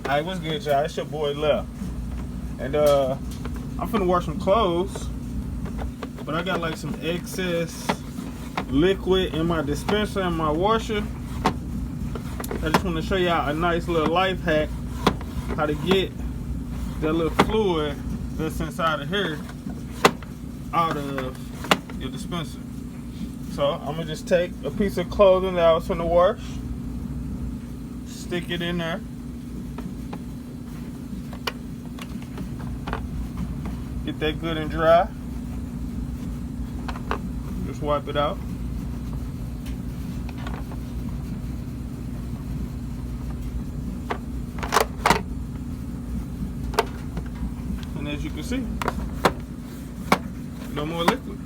Alright, what's good, y'all? It's your boy Left. And I'm finna wash some clothes, but I got like some excess liquid in my dispenser and my washer. I just want to show y'all a nice little life hack how to get that little fluid that's inside of here out of your dispenser. So I'm gonna just take a piece of clothing that I was finna wash, stick it in there. Get that good and dry. Just wipe it out. And as you can see, no more liquid.